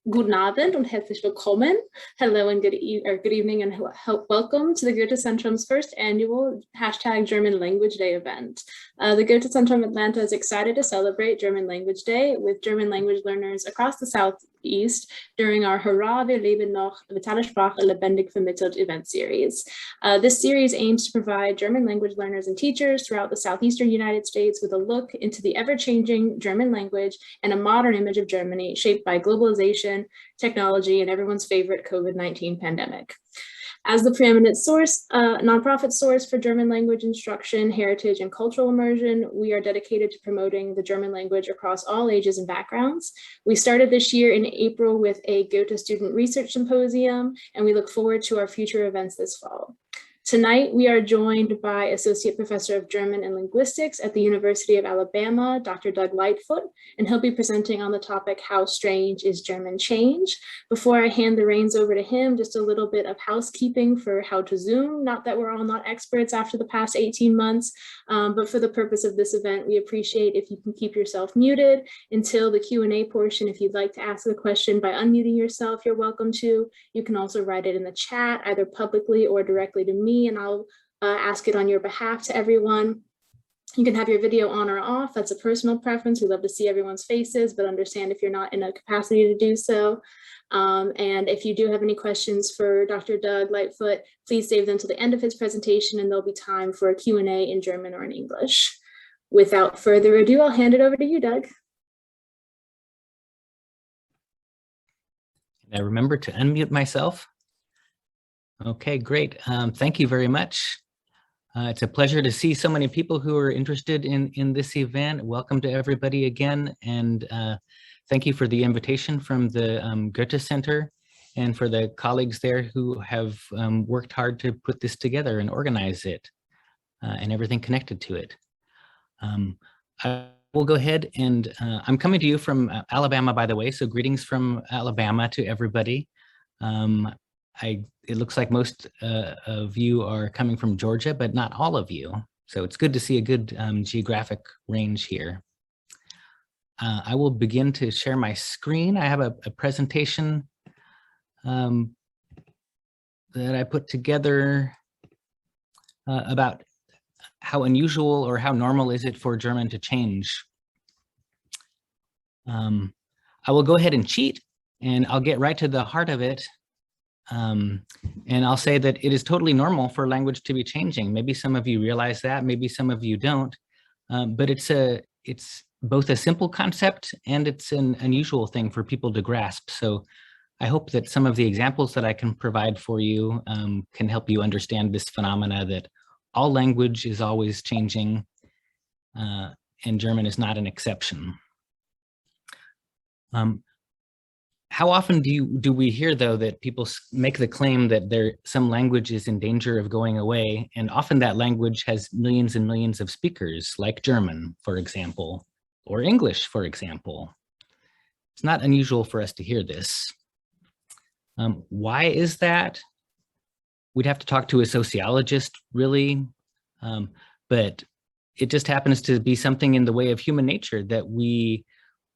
Guten Abend und herzlich willkommen. Hello and good evening and welcome to the Goethe-Zentrum's first annual #German Language Day event. The Goethe-Zentrum Atlanta is excited to celebrate German Language Day with German language learners across the Southeast during our Hurra, leben, noch, Vitale Sprache, lebendig, vermittelt event series. This series aims to provide German language learners and teachers throughout the southeastern United States with a look into the ever-changing German language and a modern image of Germany shaped by globalization, technology, and everyone's favorite COVID-19 pandemic. As the preeminent source, nonprofit source for German language instruction, heritage, and cultural immersion, we are dedicated to promoting the German language across all ages and backgrounds. We started this year in April with a Goethe Student Research Symposium, and we look forward to our future events this fall. Tonight, we are joined by Associate Professor of German and Linguistics at the University of Alabama, Dr. Doug Lightfoot, and he'll be presenting on the topic, How Strange is German Change? Before I hand the reins over to him, just a little bit of housekeeping for how to Zoom. Not that we're all not experts after the past 18 months, but for the purpose of this event, we appreciate if you can keep yourself muted until the Q&A portion. If you'd like to ask a question by unmuting yourself, you're welcome to. You can also write it in the chat, either publicly or directly to me, and I'll ask it on your behalf to everyone. You can have your video on or off. That's a personal preference. We love to see everyone's faces, but understand if you're not in a capacity to do so. And if you do have any questions for Dr. Doug Lightfoot, please save them to the end of his presentation, and there'll be time for a Q&A in German or in English. Without further ado, I'll hand it over to you, Doug. I remember to unmute myself. Okay, great. Thank you very much. It's a pleasure to see so many people who are interested in this event. Welcome to everybody again. And thank you for the invitation from the Goethe Center and for the colleagues there who have worked hard to put this together and organize it and everything connected to it. I will go ahead and I'm coming to you from Alabama, by the way, so greetings from Alabama to everybody. It looks like most of you are coming from Georgia, but not all of you. So it's good to see a good geographic range here. I will begin to share my screen. I have a presentation that I put together about how unusual or how normal is it for German to change. I will go ahead and cheat, and I'll get right to the heart of it. And I'll say that it is totally normal for language to be changing. Maybe some of you realize that, maybe some of you don't, but it's both a simple concept and it's an unusual thing for people to grasp. So I hope that some of the examples that I can provide for you can help you understand this phenomena that all language is always changing, and German is not an exception. How often do we hear, though, that people make the claim that some language is in danger of going away, and often that language has millions and millions of speakers, like German, for example, or English, for example. It's not unusual for us to hear this. Why is that? We'd have to talk to a sociologist, really, but it just happens to be something in the way of human nature that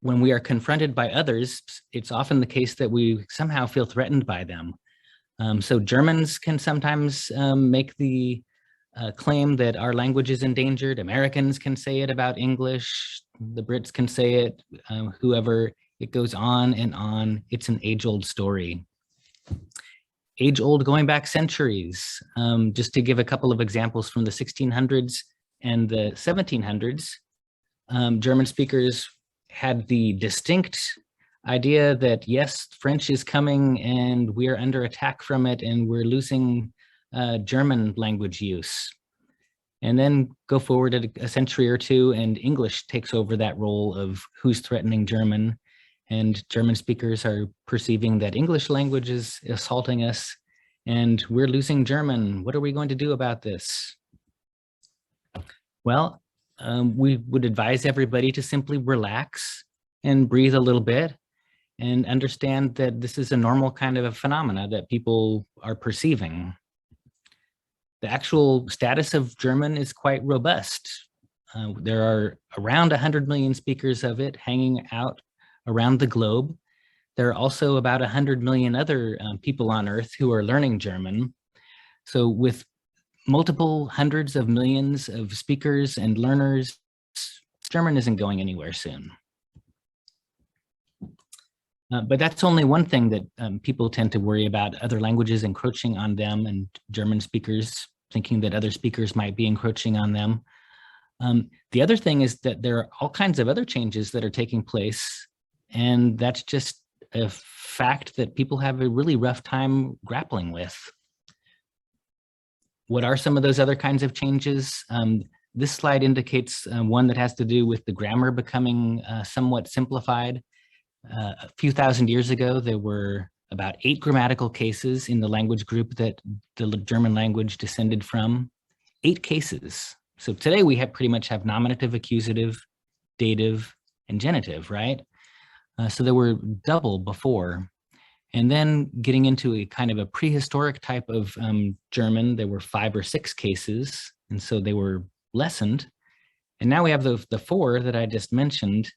when we are confronted by others, it's often the case that we somehow feel threatened by them. So Germans can sometimes make the claim that our language is endangered. Americans can say it about English. The Brits can say it, whoever. It goes on and on. It's an age-old story. Age-old going back centuries. Just to give a couple of examples from the 1600s and the 1700s, German speakers had the distinct idea that, yes, French is coming and we are under attack from it and we're losing German language use. And then go forward a century or two and English takes over that role of who's threatening German, and German speakers are perceiving that English language is assaulting us and we're losing German. What are we going to do about this? Well, we would advise everybody to simply relax and breathe a little bit and understand that this is a normal kind of a phenomena that people are perceiving. The actual status of German is quite robust. There are around 100 million speakers of it hanging out around the globe. there are also about 100 million other people on Earth who are learning German. So with multiple hundreds of millions of speakers and learners, German isn't going anywhere soon. But that's only one thing that people tend to worry about, other languages encroaching on them and German speakers thinking that other speakers might be encroaching on them. The other thing is that there are all kinds of other changes that are taking place, and that's just a fact that people have a really rough time grappling with. What are some of those other kinds of changes? This slide indicates one that has to do with the grammar becoming somewhat simplified. A few thousand years ago, there were about 8 grammatical cases in the language group that the German language descended from. 8 cases. So today we pretty much have nominative, accusative, dative, and genitive, right? So there were double before. And then getting into a kind of a prehistoric type of German, there were 5 or 6 cases, and so they were lessened. And now we have the 4 that I just mentioned,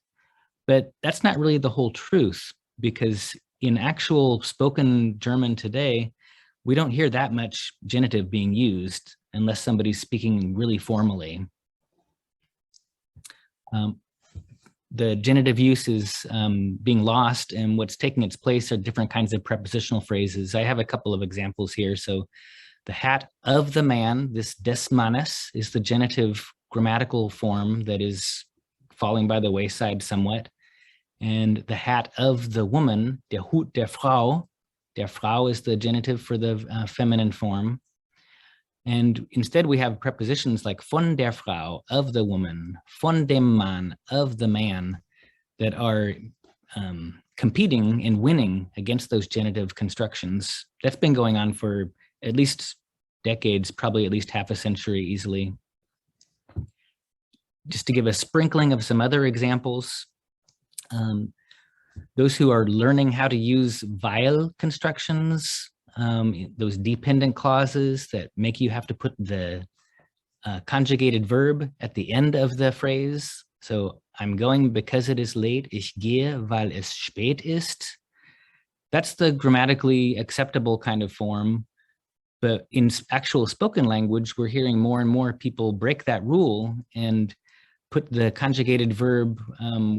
but that's not really the whole truth, because in actual spoken German today, we don't hear that much genitive being used unless somebody's speaking really formally. The genitive use is being lost, and what's taking its place are different kinds of prepositional phrases. I have a couple of examples here. So the hat of the man, this des Mannes, is the genitive grammatical form that is falling by the wayside somewhat. And the hat of the woman, der Hut der Frau is the genitive for the feminine form. And instead we have prepositions like von der Frau, of the woman, von dem Mann, of the man, that are competing and winning against those genitive constructions. That's been going on for at least decades, probably at least half a century easily. Just to give a sprinkling of some other examples, those who are learning how to use weil constructions, those dependent clauses that make you have to put the conjugated verb at the end of the phrase. So I'm going because it is late. Ich gehe, weil es spät ist. That's the grammatically acceptable kind of form. But in actual spoken language, we're hearing more and more people break that rule and put the conjugated verb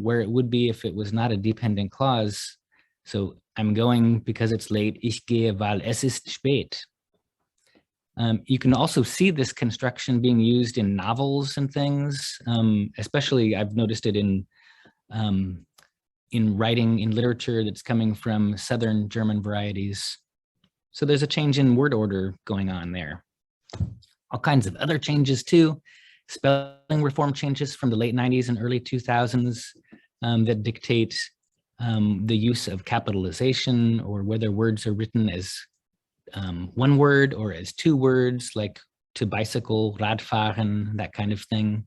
where it would be if it was not a dependent clause. So I'm going because it's late. Ich gehe, weil es ist spät. You can also see this construction being used in novels and things, especially I've noticed it in writing, in literature that's coming from Southern German varieties. So there's a change in word order going on there. All kinds of other changes too. Spelling reform changes from the late 90s and early 2000s that dictate the use of capitalization, or whether words are written as one word or as 2 words, like to bicycle, Radfahren, that kind of thing.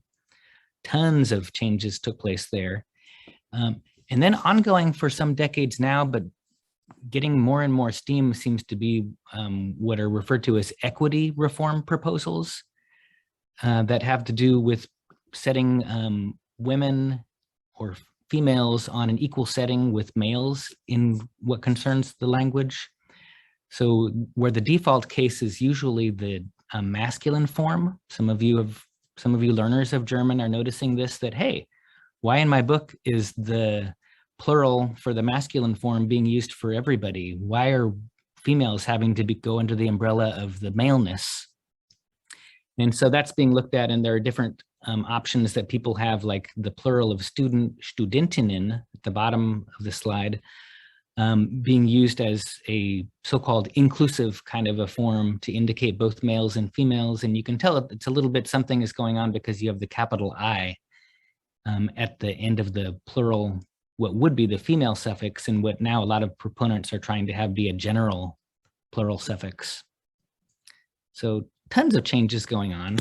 Tons of changes took place there. And then ongoing for some decades now, but getting more and more steam, seems to be what are referred to as equity reform proposals that have to do with setting women or females on an equal setting with males in what concerns the language. So where the default case is usually the masculine form, some of you learners of German are noticing this, that, hey, why in my book is the plural for the masculine form being used for everybody? Why are females having to go under the umbrella of the maleness? And so that's being looked at, and there are different options that people have, like the plural of student, Studentinnen, at the bottom of the slide, being used as a so-called inclusive kind of a form to indicate both males and females. And you can tell it's a little bit something is going on because you have the capital I at the end of the plural, what would be the female suffix, and what now a lot of proponents are trying to have be a general plural suffix. So tons of changes going on.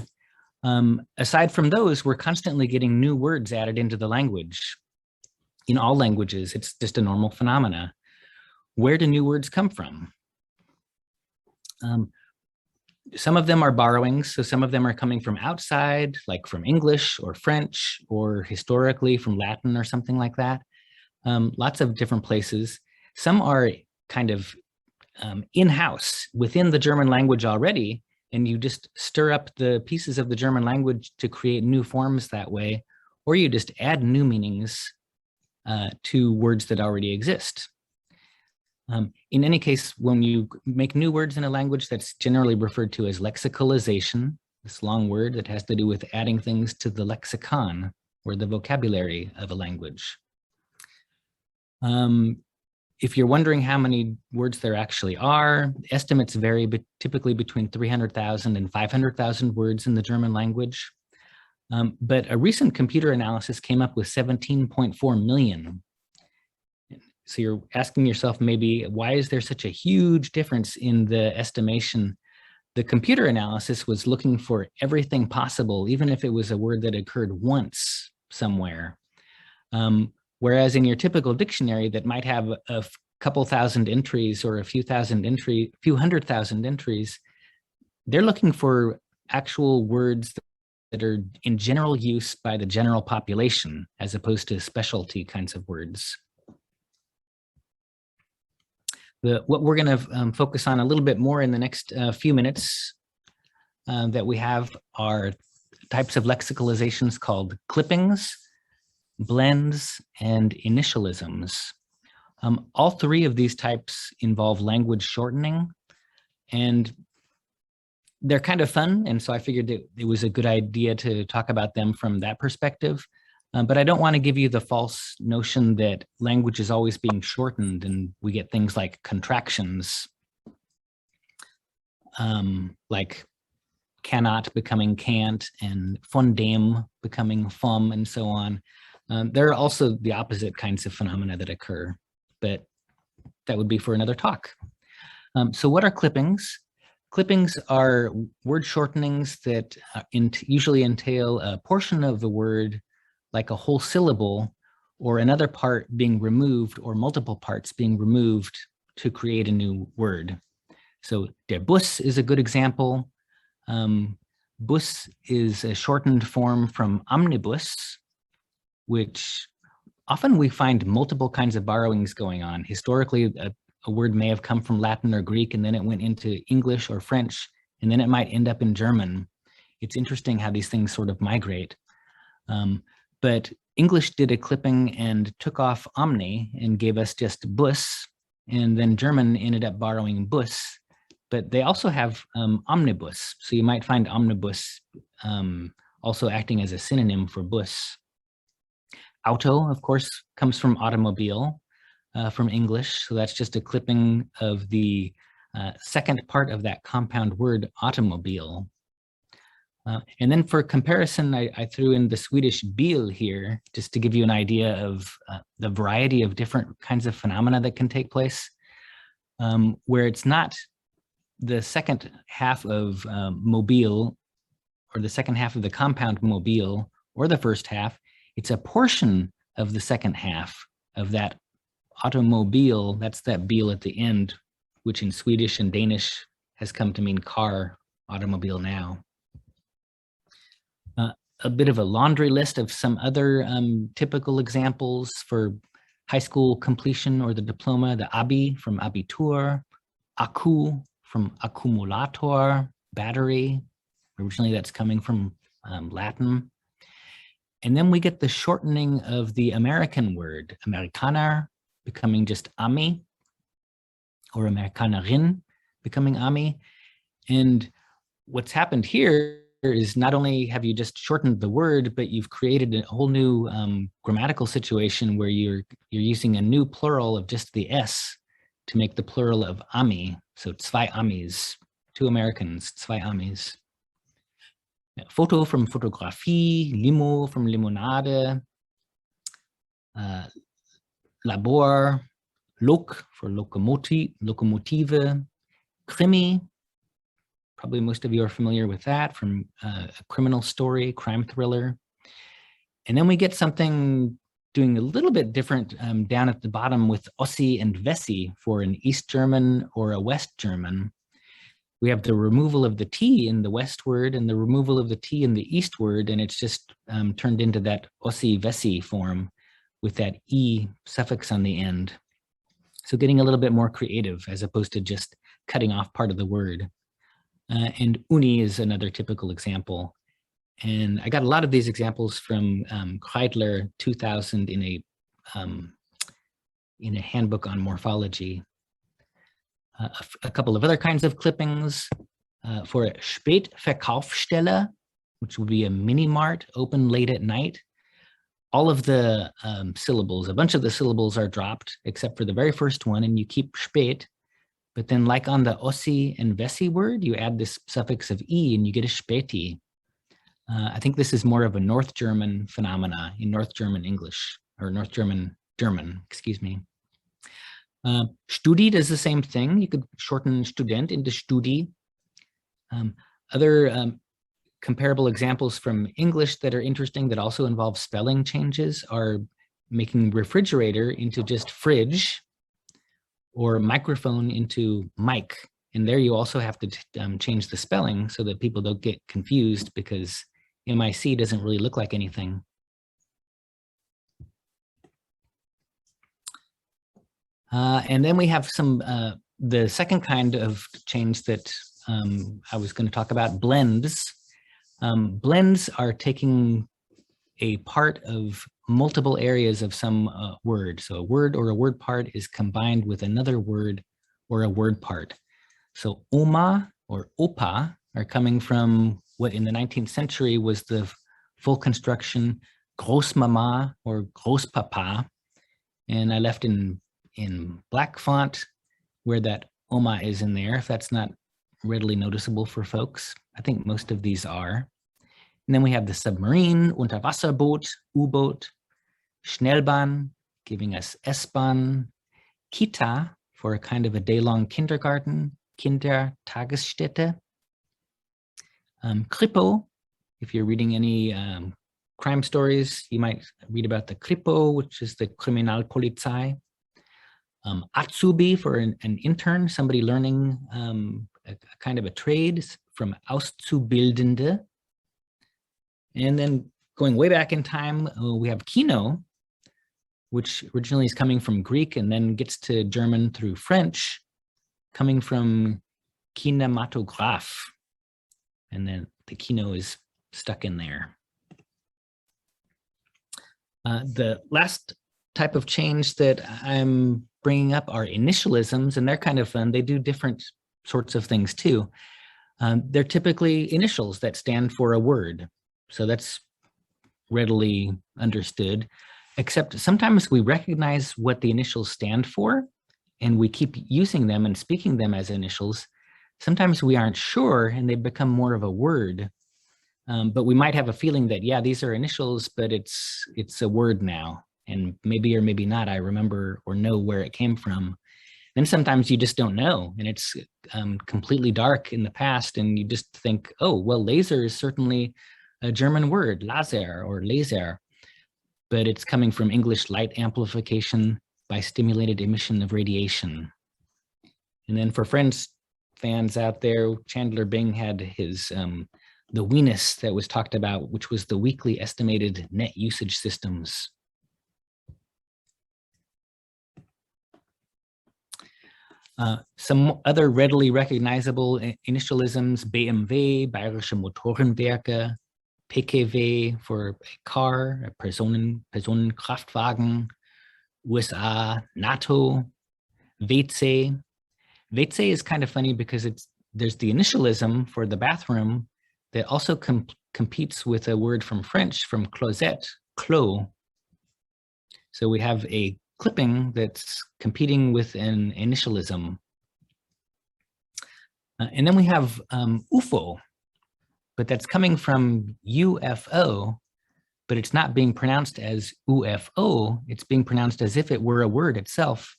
Aside from those, we're constantly getting new words added into the language. In all languages, it's just a normal phenomena. Where do new words come from? Some of them are borrowings, so some of them are coming from outside, like from English or French, or historically from Latin or something like that. Lots of different places. Some are kind of in-house within the German language already, and you just stir up the pieces of the German language to create new forms that way, or you just add new meanings to words that already exist. In any case, when you make new words in a language, that's generally referred to as lexicalization, this long word that has to do with adding things to the lexicon or the vocabulary of a language. If you're wondering how many words there actually are, estimates vary, but typically between 300,000 and 500,000 words in the German language. But a recent computer analysis came up with 17.4 million. So you're asking yourself maybe, why is there such a huge difference in the estimation? The computer analysis was looking for everything possible, even if it was a word that occurred once somewhere. Whereas in your typical dictionary that might have a couple thousand entries or a few hundred thousand entries, they're looking for actual words that are in general use by the general population, as opposed to specialty kinds of words. What we're going to focus on a little bit more in the next few minutes that we have are types of lexicalizations called clippings, blends, and initialisms. All three of these types involve language shortening, and they're kind of fun, and so I figured that it was a good idea to talk about them from that perspective. But I don't want to give you the false notion that language is always being shortened and we get things like contractions, like cannot becoming can't and von dem becoming vom and so on. There are also the opposite kinds of phenomena that occur, but that would be for another talk. So what are clippings? Clippings are word shortenings that usually entail a portion of the word, like a whole syllable, or another part being removed, or multiple parts being removed to create a new word. So der Bus is a good example. Bus is a shortened form from omnibus, which often we find multiple kinds of borrowings going on. Historically, a word may have come from Latin or Greek, and then it went into English or French, and then it might end up in German. It's interesting how these things sort of migrate. But English did a clipping and took off omni and gave us just bus, and then German ended up borrowing bus, but they also have omnibus. So you might find omnibus also acting as a synonym for bus. Auto, of course, comes from automobile from English. So that's just a clipping of the second part of that compound word automobile. And then for comparison, I threw in the Swedish bil here, just to give you an idea of the variety of different kinds of phenomena that can take place, where it's not the second half of mobile, or the second half of the compound mobile, or the first half. It's a portion of the second half of that automobile, that's that bil at the end, which in Swedish and Danish has come to mean car, automobile now. A bit of a laundry list of some other typical examples for high school completion or the diploma: the Abi from Abitur, Akku from Akkumulator, battery. Originally that's coming from Latin. And then we get the shortening of the American word, Amerikaner becoming just Ami, or Amerikanerin becoming Ami. And what's happened here is not only have you just shortened the word, but you've created a whole new grammatical situation where you're using a new plural of just the S to make the plural of Ami. So zwei Amis, two Americans, zwei Amis. Photo from Fotografie, Limo from Limonade, Labor, Lok for Lokomotive, Krimi. Probably most of you are familiar with that from a criminal story, crime thriller. And then we get something doing a little bit different down at the bottom with Ossi and Wessi for an East German or a West German. We have the removal of the T in the West word and the removal of the T in the East word, and it's just turned into that Ossi Wessi form with that E suffix on the end. So getting a little bit more creative as opposed to just cutting off part of the word. And uni is another typical example. And I got a lot of these examples from Kreidler 2000 in a handbook on morphology. A couple of other kinds of clippings for a Spätverkaufsstelle, which would be a mini mart open late at night. All of the syllables, a bunch of the syllables are dropped except for the very first one, and you keep spät. But then like on the Ossi and Vessi word, you add this suffix of E and you get a späti. I think this is more of a North German phenomena in North German English, or North German, excuse me. Studi does the same thing. You could shorten Student into Studi. Other comparable examples from English that are interesting that also involve spelling changes are making refrigerator into just fridge, or microphone into mic. And there you also have to change the spelling so that people don't get confused, because MIC doesn't really look like anything. And then we have some, the second kind of change that I was going to talk about, blends. Blends are taking a part of multiple areas of some word. So a word or a word part is combined with another word or a word part. So oma or opa are coming from what in the 19th century was the full construction Großmama or Großpapa. And I left in black font where that oma is in there, if that's not readily noticeable for folks. I think most of these are. And then we have the submarine, Unterwasserboot, U-boat, Schnellbahn, giving us S-Bahn, Kita, for a kind of a day-long kindergarten, Kindertagesstätte, Kripo, if you're reading any crime stories, you might read about the Kripo, which is the Kriminalpolizei, Azubi for an intern, somebody learning a kind of a trade, from Auszubildende. And then going way back in time, we have Kino, which originally is coming from Greek and then gets to German through French, coming from Kinematograph. And then the Kino is stuck in there. The last type of change that I'm bringing up are initialisms, and they're kind of fun. They do different sorts of things too. They're typically initials that stand for a word. So that's readily understood, except sometimes we recognize what the initials stand for and we keep using them and speaking them as initials. Sometimes we aren't sure and they become more of a word, but we might have a feeling that, yeah, these are initials, but it's a word now, and maybe or maybe not, I remember or know where it came from. Then sometimes you just don't know, and it's completely dark in the past, and you just think, oh, well, laser is certainly a German word, Laser or Laser, but it's coming from English light amplification by stimulated emission of radiation. And then for French fans out there, Chandler Bing had his, the WENUS that was talked about, which was the weekly estimated net usage systems. Some other readily recognizable initialisms, BMW, Bayerische Motorenwerke, PKW for a car, a Personenkraftwagen, USA, NATO, WC. WC is kind of funny because there's the initialism for the bathroom that also competes with a word from French, from closet, clos. So we have a clipping that's competing with an initialism. And then we have UFO, but that's coming from UFO, but it's not being pronounced as UFO, it's being pronounced as if it were a word itself,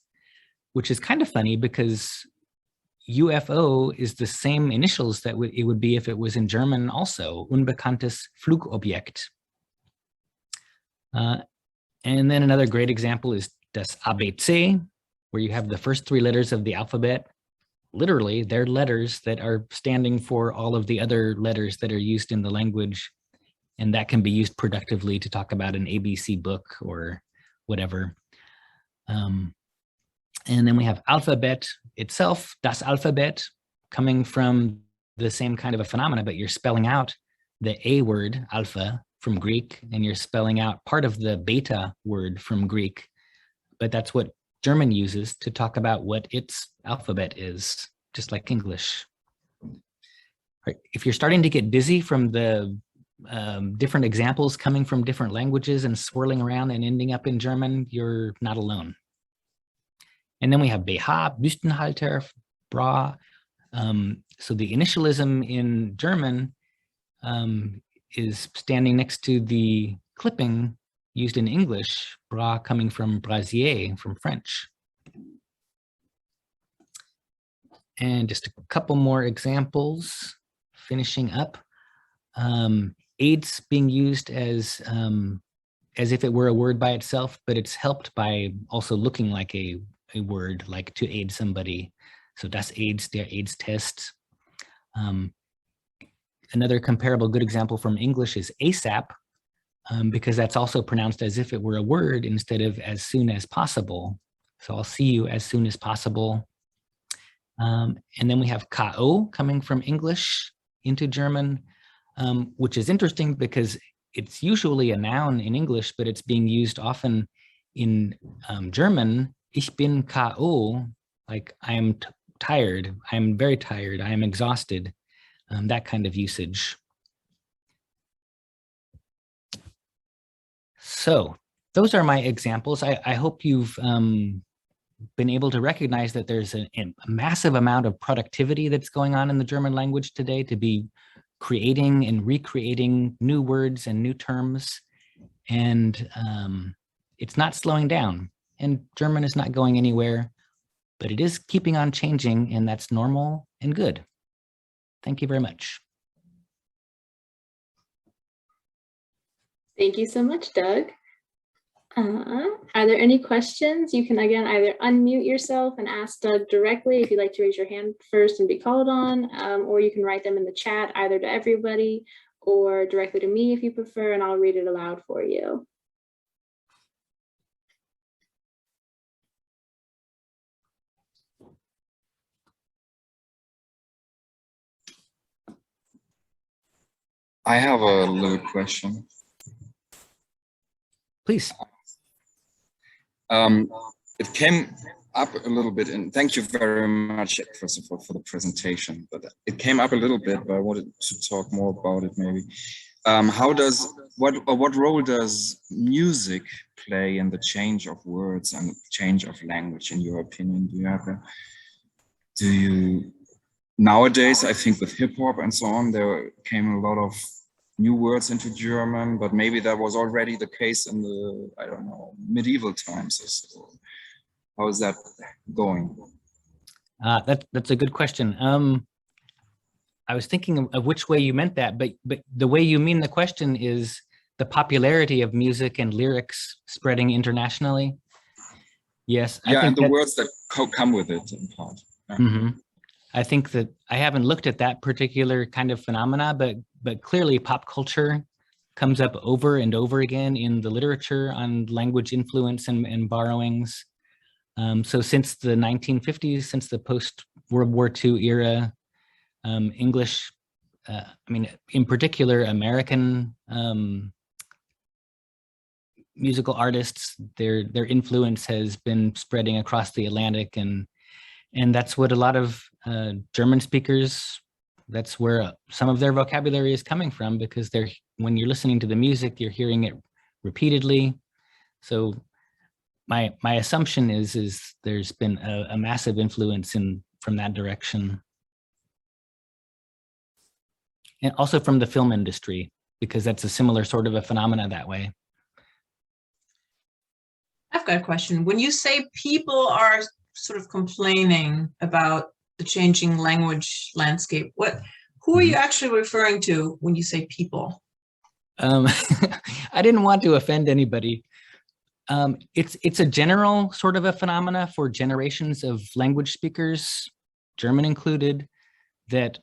which is kind of funny because UFO is the same initials that it would be if it was in German also, Unbekanntes Flugobjekt. And then another great example is das ABC, where you have the first three letters of the alphabet. Literally, they're letters that are standing for all of the other letters that are used in the language. And that can be used productively to talk about an ABC book or whatever. And then we have alphabet itself, das Alphabet, coming from the same kind of a phenomena, but you're spelling out the A word, alpha, from Greek, and you're spelling out part of the beta word from Greek. But that's what German uses to talk about what its alphabet is, just like English. Right. If you're starting to get dizzy from the different examples coming from different languages and swirling around and ending up in German, you're not alone. And then we have BH, Büstenhalter, Bra. So the initialism in German is standing next to the clipping used in English, bras coming from brasier, from French. And just a couple more examples, finishing up. AIDS being used as if it were a word by itself, but it's helped by also looking like a word, like to aid somebody. So das AIDS, der AIDS test. Another comparable good example from English is ASAP, because that's also pronounced as if it were a word instead of as soon as possible. So I'll see you as soon as possible. And then we have KO coming from English into German, which is interesting because it's usually a noun in English, but it's being used often in German. Ich bin KO, like I am tired, I am very tired, I am exhausted, that kind of usage. So those are my examples. I hope you've been able to recognize that there's a massive amount of productivity that's going on in the German language today to be creating and recreating new words and new terms. And it's not slowing down, and German is not going anywhere, but it is keeping on changing, and that's normal and good. Thank you very much. Thank you so much, Doug. Are there any questions? You can, again, either unmute yourself and ask Doug directly if you'd like to raise your hand first and be called on, or you can write them in the chat either to everybody or directly to me if you prefer, and I'll read it aloud for you. I have a little question. Please. It came up a little bit, and thank you very much, first of all, for the presentation, but it came up a little bit, but I wanted to talk more about it maybe. What role does music play in the change of words and change of language, in your opinion? Nowadays, I think with hip hop and so on, there came a lot of new words into German, but maybe that was already the case in the, I don't know, medieval times. So how is that going? That's a good question. I was thinking of which way you meant that, but the way you mean the question is the popularity of music and lyrics spreading internationally. Yes. Yeah, and the words that come with it in part. Yeah. Mm-hmm. I think that I haven't looked at that particular kind of phenomena, but clearly pop culture comes up over and over again in the literature on language influence and borrowings. So since the 1950s, since the post-World War II era, English, I mean, in particular, American musical artists, their influence has been spreading across the Atlantic, and that's what a lot of German speakers, that's where some of their vocabulary is coming from, because when you're listening to the music, you're hearing it repeatedly. So my assumption is there's been a massive influence from that direction. And also from the film industry, because that's a similar sort of a phenomena that way. I've got a question. When you say people are sort of complaining about the changing language landscape, who are you actually referring to when you say people? I didn't want to offend anybody. It's a general sort of a phenomena for generations of language speakers, German included, that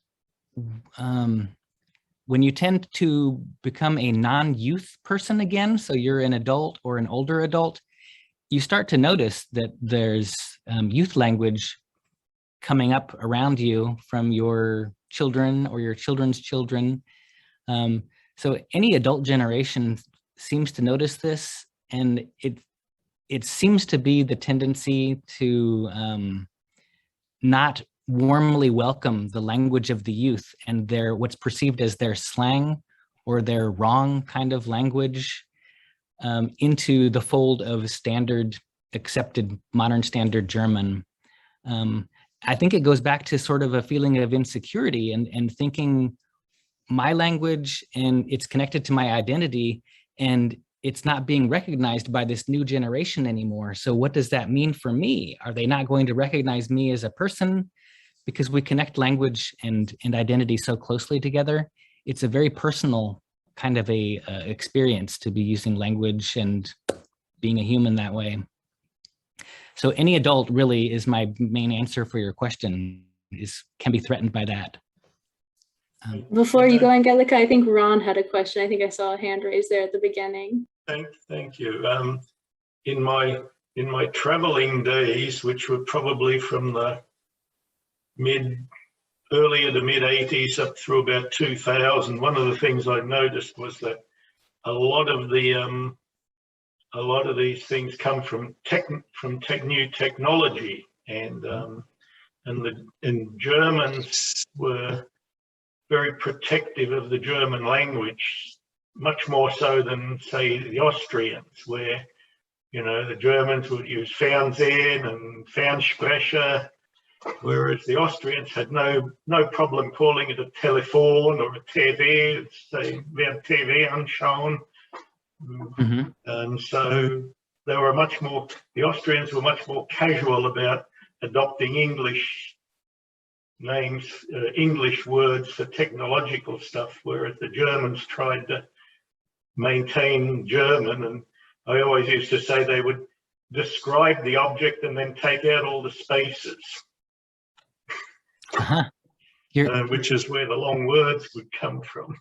when you tend to become a non-youth person again, so you're an adult or an older adult, you start to notice that there's youth language coming up around you from your children or your children's children. So any adult generation seems to notice this, and it seems to be the tendency to not warmly welcome the language of the youth and their what's perceived as their slang or their wrong kind of language into the fold of standard accepted modern standard German. I think it goes back to sort of a feeling of insecurity and thinking my language and it's connected to my identity and it's not being recognized by this new generation anymore. So what does that mean for me? Are they not going to recognize me as a person? Because we connect language and identity so closely together. It's a very personal kind of a experience to be using language and being a human that way. So any adult really is my main answer for your question, can be threatened by that. Before you go, Angelica, I think Ron had a question. I think I saw a hand raised there at the beginning. Thank you. In my traveling days, which were probably from the earlier to mid 80s up through about 2000, one of the things I noticed was that a lot of these things come from new technology, and Germans were very protective of the German language, much more so than, say, the Austrians, where, you know, the Germans would use Fernsehen and Fernsprecher, whereas the Austrians had no problem calling it a telephone or a TV, say, wer TV anschauen. And so they were the Austrians were much more casual about adopting English names, English words for technological stuff, whereas the Germans tried to maintain German. And I always used to say they would describe the object and then take out all the spaces, which is where the long words would come from.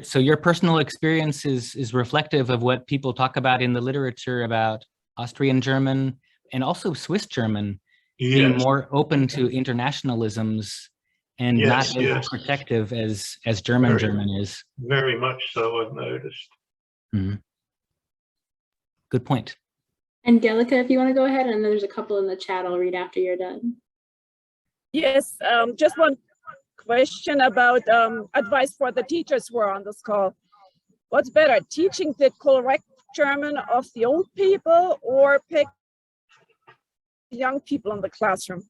So your personal experience is reflective of what people talk about in the literature about Austrian German and also Swiss German, being more open to internationalisms and not as protective as German German is. Very much so, I've noticed. Good point. Angelica, if you want to go ahead, and there's a couple in the chat I'll read after you're done. Yes, just one question about advice for the teachers who are on this call. What's better, teaching the correct German of the old people or pick young people in the classroom?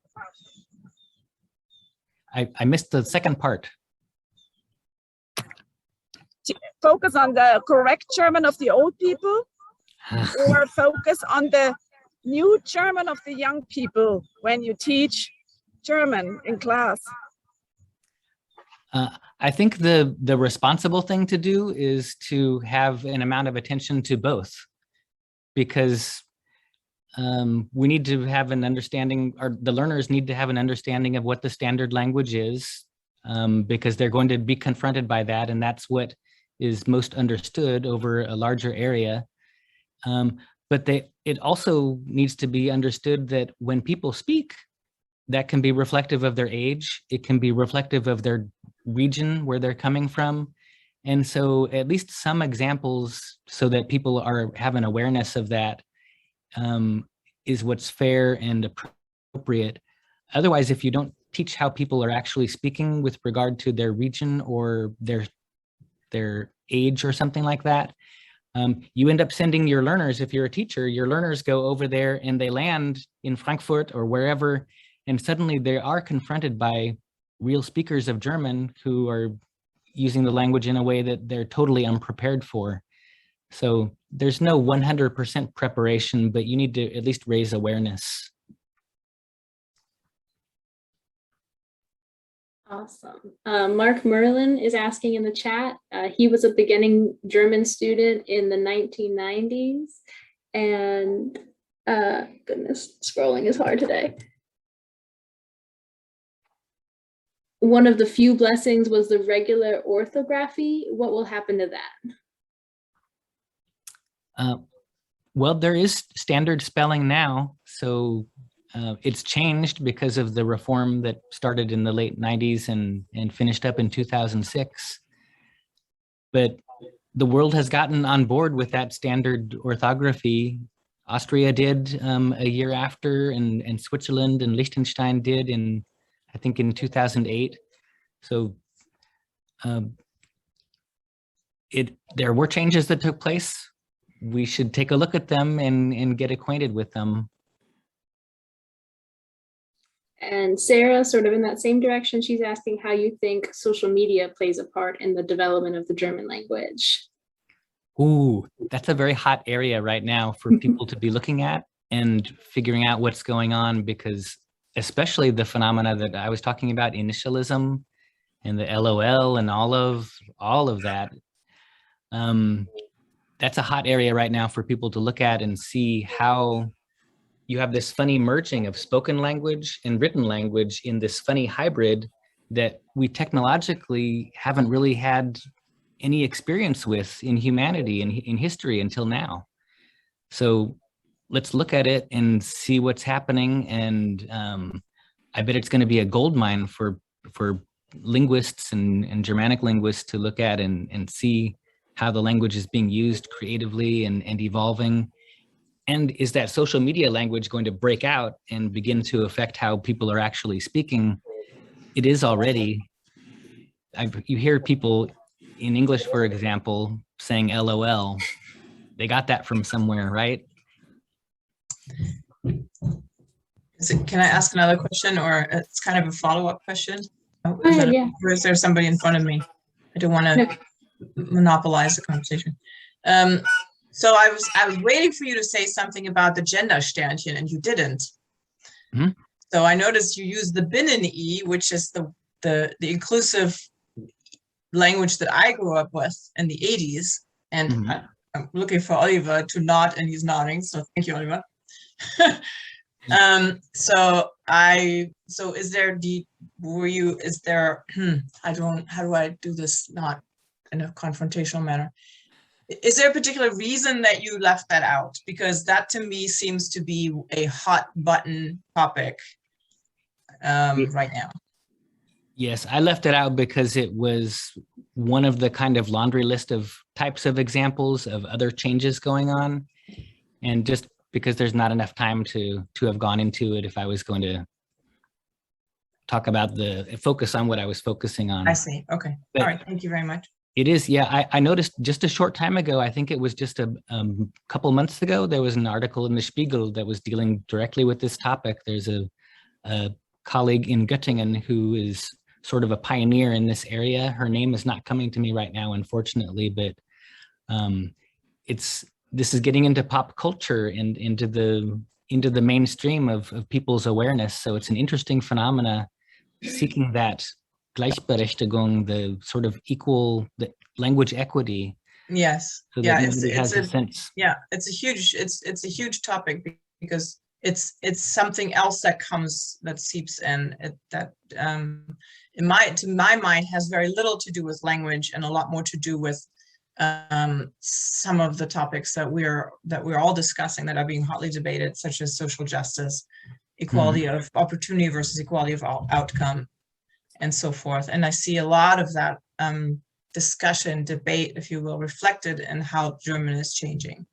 I missed the second part. Focus on the correct German of the old people or focus on the new German of the young people when you teach German in class? I think the responsible thing to do is to have an amount of attention to both, because we need to have an understanding, or the learners need to have an understanding of what the standard language is, because they're going to be confronted by that, and that's what is most understood over a larger area. But it also needs to be understood that when people speak, that can be reflective of their age, it can be reflective of their region where they're coming from. And so at least some examples so that people have an awareness of that is what's fair and appropriate. Otherwise, if you don't teach how people are actually speaking with regard to their region or their age or something like that, you end up sending your learners, if you're a teacher, your learners go over there and they land in Frankfurt or wherever, and suddenly they are confronted by real speakers of German who are using the language in a way that they're totally unprepared for. So there's no 100% preparation, but you need to at least raise awareness. Awesome. Mark Merlin is asking in the chat. He was a beginning German student in the 1990s, and goodness, scrolling is hard today. One of the few blessings was the regular orthography. What will happen to that? Well, there is standard spelling now, so it's changed because of the reform that started in the late 90s and finished up in 2006. But the world has gotten on board with that standard orthography. Austria did a year after, and Switzerland and Liechtenstein did I think in 2008. So there were changes that took place. We should take a look at them and get acquainted with them. And Sarah, sort of in that same direction, she's asking how you think social media plays a part in the development of the German language. Ooh, that's a very hot area right now for people to be looking at and figuring out what's going on, because especially the phenomena that I was talking about, initialism and the LOL and all of that. That's a hot area right now for people to look at and see how you have this funny merging of spoken language and written language in this funny hybrid that we technologically haven't really had any experience with in humanity and in history until now. So let's look at it and see what's happening. And I bet it's going to be a goldmine for linguists and Germanic linguists to look at and see how the language is being used creatively and evolving. And is that social media language going to break out and begin to affect how people are actually speaking? It is already. You hear people in English, for example, saying LOL. They got that from somewhere, right? Can I ask another question, or it's kind of a follow-up question? Yeah. Or is there somebody in front of me? I don't want to monopolize the conversation. So I was waiting for you to say something about the Gendersternchen, and you didn't. Mm-hmm. So I noticed you used the Binnen-I, which is the inclusive language that I grew up with in the 80s. And Mm-hmm. I'm looking for Oliver to nod, and he's nodding. So thank you, Oliver. So is there how do I do this not in a confrontational manner? Is there a particular reason that you left that out? Because that to me seems to be a hot button topic right now. Yes, I left it out because it was one of the kind of laundry list of types of examples of other changes going on. And just because there's not enough time to have gone into it if I was going to talk about focus on what I was focusing on. I see. Okay. But all right. Thank you very much. It is. Yeah, I noticed just a short time ago, I think it was just a couple months ago, there was an article in the Spiegel that was dealing directly with this topic. There's a colleague in Göttingen who is sort of a pioneer in this area. Her name is not coming to me right now, unfortunately, but this is getting into pop culture and into the mainstream of people's awareness. So it's an interesting phenomena, seeking that Gleichberechtigung, the sort of the language equity. Yes. So that everybody has a sense. Yeah, it's a huge topic because it's something else that seeps in that to my mind has very little to do with language and a lot more to do with some of the topics that we're all discussing that are being hotly debated, such as social justice, equality of opportunity versus equality of outcome, and so forth. And I see a lot of that discussion, debate, if you will, reflected in how German is changing.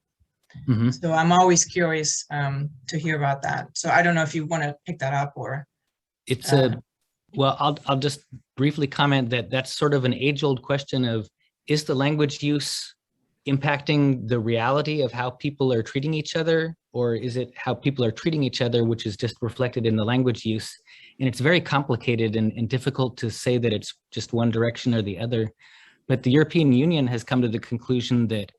Mm-hmm. So I'm always curious to hear about that. So I don't know if you want to pick that up or. It's well, I'll just briefly comment that that's sort of an age-old question of, is the language use impacting the reality of how people are treating each other, or is it how people are treating each other, which is just reflected in the language use? And it's very complicated and difficult to say that it's just one direction or the other. But the European Union has come to the conclusion that,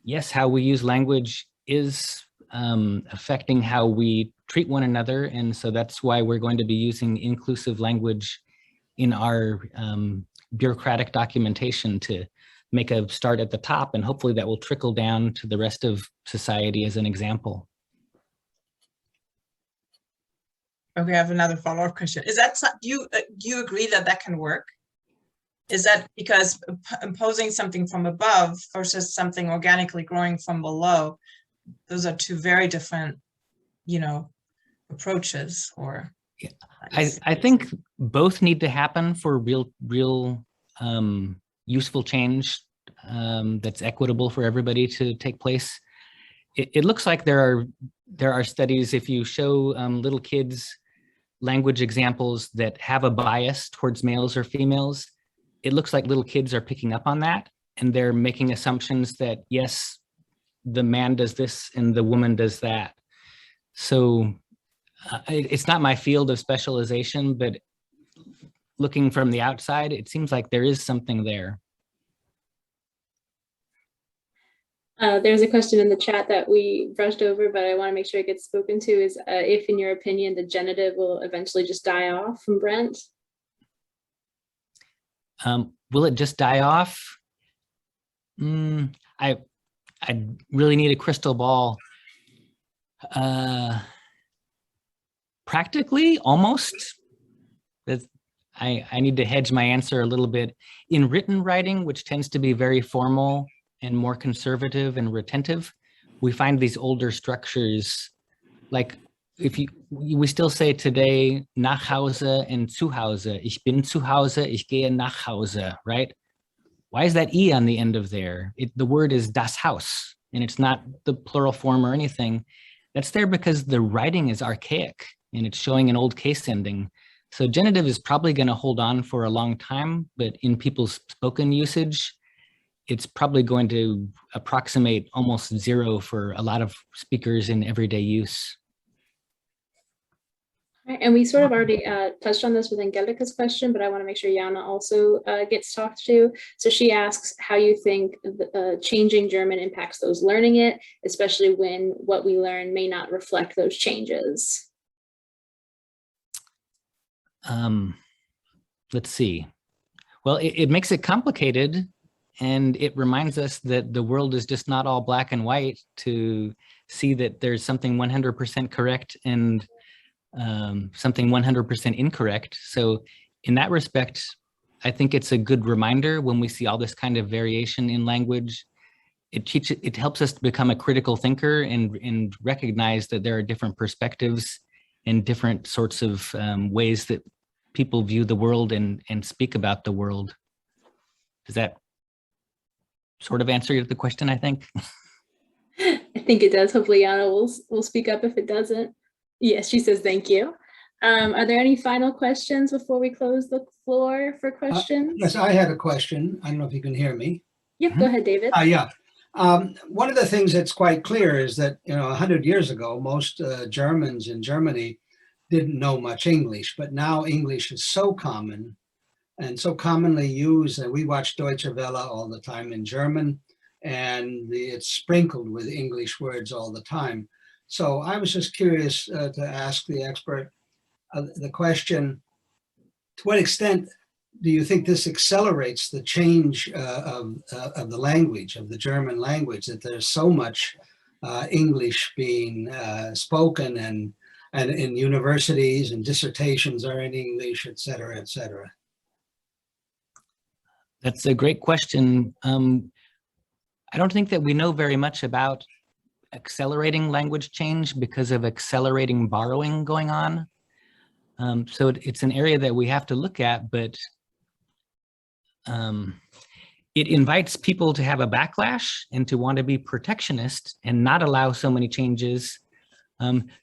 yes, how we use language is affecting how we treat one another. And so that's why we're going to be using inclusive language in our bureaucratic documentation to make a start at the top, and hopefully that will trickle down to the rest of society as an example. Okay, I have another follow-up question. Is that, do you agree that can work? Is that because imposing something from above versus something organically growing from below, those are two very different, you know, approaches. Or I think both need to happen for real useful change that's equitable for everybody to take place. It looks like there are studies, if you show little kids language examples that have a bias towards males or females, it looks like little kids are picking up on that, and they're making assumptions that, yes, the man does this and the woman does that. So it's not my field of specialization, but looking from the outside, it seems like there is something there. There's a question in the chat that we brushed over, but I want to make sure it gets spoken to, is if, in your opinion, the genitive will eventually just die off, from Brent? Will it just die off? I really need a crystal ball. Practically, almost. I need to hedge my answer a little bit. In written writing, which tends to be very formal and more conservative and retentive, we find these older structures. Like we still say today, nach Hause and zu Hause. Ich bin zu Hause, ich gehe nach Hause, right? Why is that E on the end of there? The word is das Haus, and it's not the plural form or anything. That's there because the writing is archaic and it's showing an old case ending. So genitive is probably going to hold on for a long time, but in people's spoken usage, it's probably going to approximate almost zero for a lot of speakers in everyday use. Right, and we sort of already touched on this with Angelica's question, but I want to make sure Jana also gets talked to. So she asks how you think changing German impacts those learning it, especially when what we learn may not reflect those changes. Let's see. Well, it makes it complicated, and it reminds us that the world is just not all black and white, to see that there's something 100% correct and something 100% incorrect. So in that respect, I think it's a good reminder when we see all this kind of variation in language. It helps us to become a critical thinker and recognize that there are different perspectives and different sorts of ways that people view the world and speak about the world. Does that sort of answer the question, I think? I think it does. Hopefully Jana will speak up if it doesn't. Yes, she says thank you. Are there any final questions before we close the floor for questions? Yes, I had a question. I don't know if you can hear me. Yep, go ahead, David. Yeah. One of the things that's quite clear is that, 100 years ago, most Germans in Germany didn't know much English, but now English is so common and so commonly used that we watch Deutsche Welle all the time in German, and it's sprinkled with English words all the time. So I was just curious to ask the expert the question, to what extent do you think this accelerates the change of the language, of the German language, that there's so much English being spoken and in universities and dissertations are in English, et cetera, et cetera? That's a great question. I don't think that we know very much about accelerating language change because of accelerating borrowing going on. So it's an area that we have to look at, but it invites people to have a backlash and to want to be protectionist and not allow so many changes.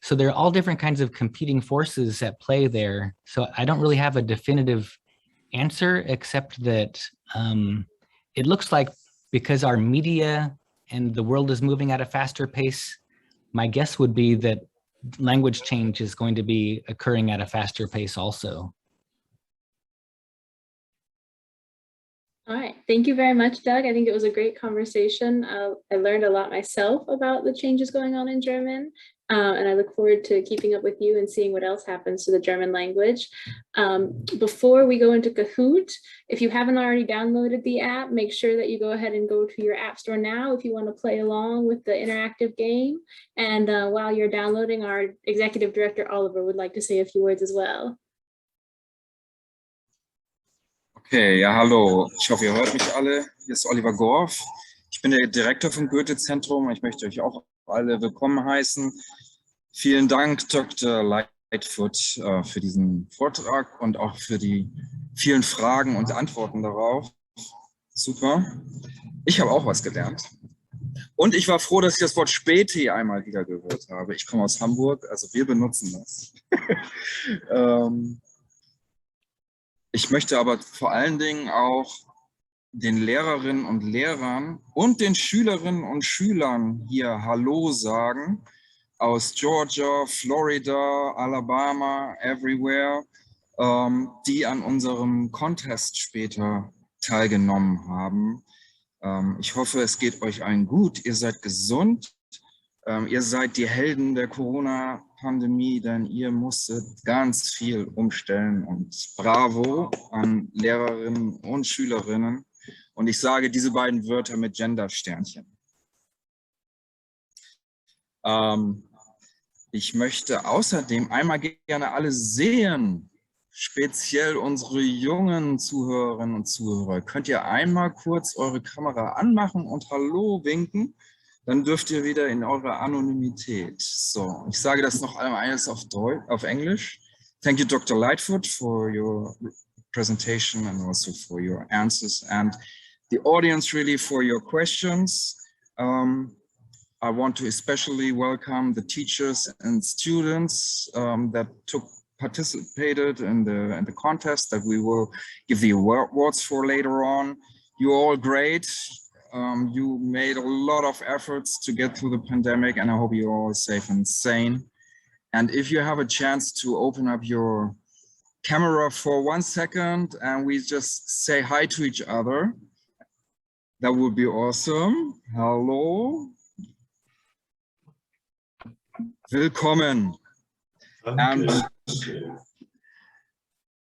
So there are all different kinds of competing forces at play there. So I don't really have a definitive answer, except that it looks like because our media and the world is moving at a faster pace, my guess would be that language change is going to be occurring at a faster pace also. All right, thank you very much, Doug. I think it was a great conversation. I learned a lot myself about the changes going on in German, and I look forward to keeping up with you and seeing what else happens to the German language. Before we go into Kahoot, if you haven't already downloaded the app, make sure that you go ahead and go to your app store now if you want to play along with the interactive game. And while you're downloading, our Executive Director, Oliver, would like to say a few words as well. Okay, ja, hallo. Ich hoffe, ihr hört mich alle. Hier ist Oliver Gorf. Ich bin der Direktor vom Goethe-Zentrum. Ich möchte euch auch alle willkommen heißen. Vielen Dank, Dr. Lightfoot, für diesen Vortrag und auch für die vielen Fragen und Antworten darauf. Super. Ich habe auch was gelernt. Und ich war froh, dass ich das Wort Späti einmal wieder gehört habe. Ich komme aus Hamburg, also wir benutzen das. Ich möchte aber vor allen Dingen auch den Lehrerinnen und Lehrern und den Schülerinnen und Schülern hier Hallo sagen, aus Georgia, Florida, Alabama, everywhere, die an unserem Contest später teilgenommen haben. Ich hoffe, es geht euch allen gut, ihr seid gesund, ihr seid die Helden der Corona-Pandemie, denn ihr musstet ganz viel umstellen und bravo an Lehrerinnen und Schülerinnen. Und ich sage diese beiden Wörter mit Gender-Sternchen. Ich möchte außerdem einmal gerne alle sehen, speziell unsere jungen Zuhörerinnen und Zuhörer. Könnt ihr einmal kurz eure Kamera anmachen und Hallo winken? Dann dürft ihr wieder in eure Anonymität. So, ich sage das noch einmal eines auf Englisch. Thank you, Dr. Lightfoot, for your presentation and also for your answers, and the audience really for your questions. I want to especially welcome the teachers and students that participated in the contest that we will give the awards for later on. You're all great. You made a lot of efforts to get through the pandemic, and I hope you're all safe and sane. And if you have a chance to open up your camera for 1 second and we just say hi to each other, that would be awesome. Hello. Willkommen. And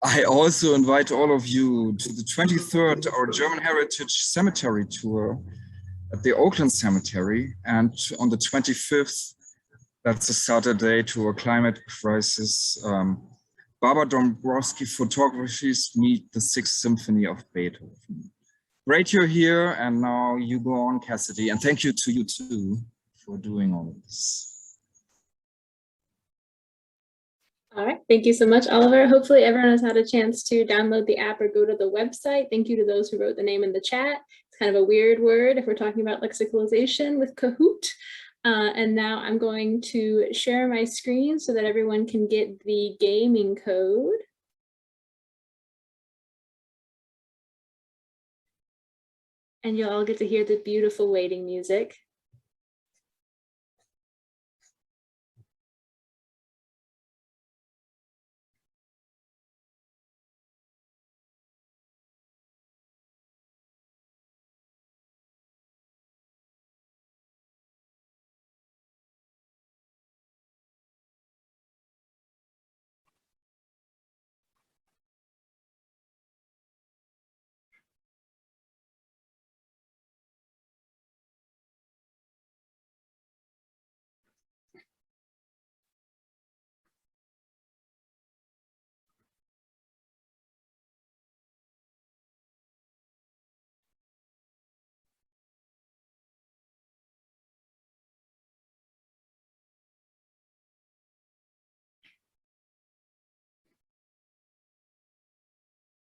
I also invite all of you to the 23rd, our German Heritage Cemetery tour at the Oakland Cemetery. And on the 25th, that's a Saturday, to a climate crisis. Barbara Dombrowski photographies meet the Sixth Symphony of Beethoven. Great you're here, and now you go on, Cassidy. And thank you to you too for doing all of this. All right, thank you so much, Oliver. Hopefully everyone has had a chance to download the app or go to the website. Thank you to those who wrote the name in the chat. It's kind of a weird word if we're talking about lexicalization with Kahoot. And now I'm going to share my screen so that everyone can get the gaming code. And you'll all get to hear the beautiful waiting music.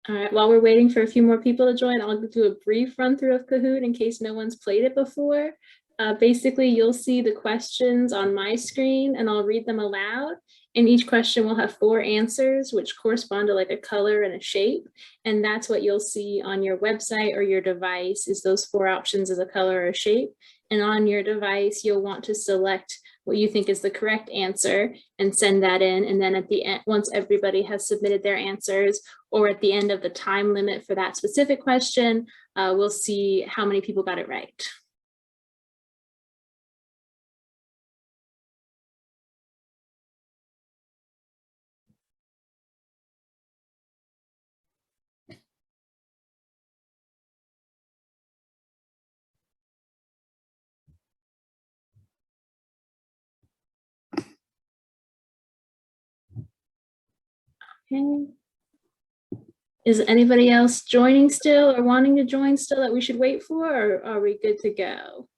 All right, while we're waiting for a few more people to join, I'll do a brief run through of Kahoot in case no one's played it before. Basically, you'll see the questions on my screen and I'll read them aloud. And each question will have 4 answers, which correspond to like a color and a shape. And that's what you'll see on your website or your device, is those 4 options as a color or a shape. And on your device, you'll want to select what you think is the correct answer and send that in. And then at the end, once everybody has submitted their answers, or at the end of the time limit for that specific question, we'll see how many people got it right. Okay. Is anybody else joining still or wanting to join still that we should wait for, or are we good to go?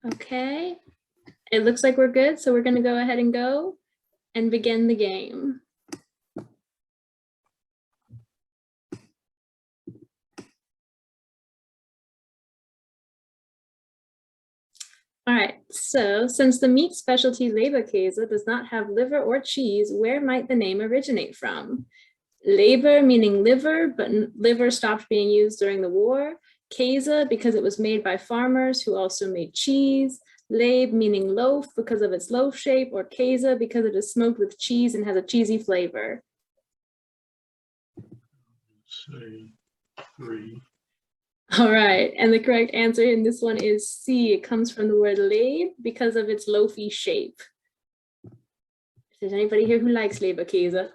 Okay, it looks like we're good, so we're going to go ahead and go and begin the game. All right, so since the meat specialty Leberkäse does not have liver or cheese, where might the name originate from? Leber meaning liver, but liver stopped being used during the war. Käse because it was made by farmers who also made cheese. Leb meaning loaf because of its loaf shape, or Käse because it is smoked with cheese and has a cheesy flavor. Say 3. All right, and the correct answer in this one is C. It comes from the word leb because of its loafy shape. If there's anybody here who likes Leberkäse.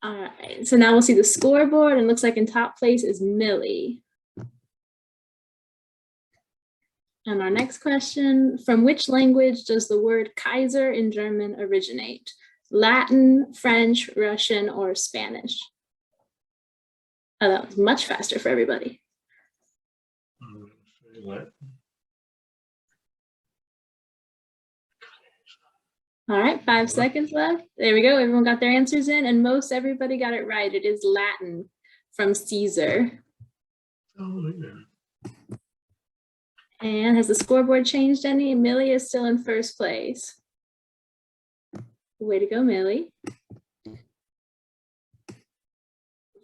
All right, so now we'll see the scoreboard, and looks like in top place is Millie. And our next question, from which language does the word Kaiser in German originate? Latin, French, Russian, or Spanish? Oh, that was much faster for everybody. All right, 5 seconds left. There we go. Everyone got their answers in, and most everybody got it right. It is Latin, from Caesar. Oh, yeah. And has the scoreboard changed any? Millie is still in first place. Way to go, Millie.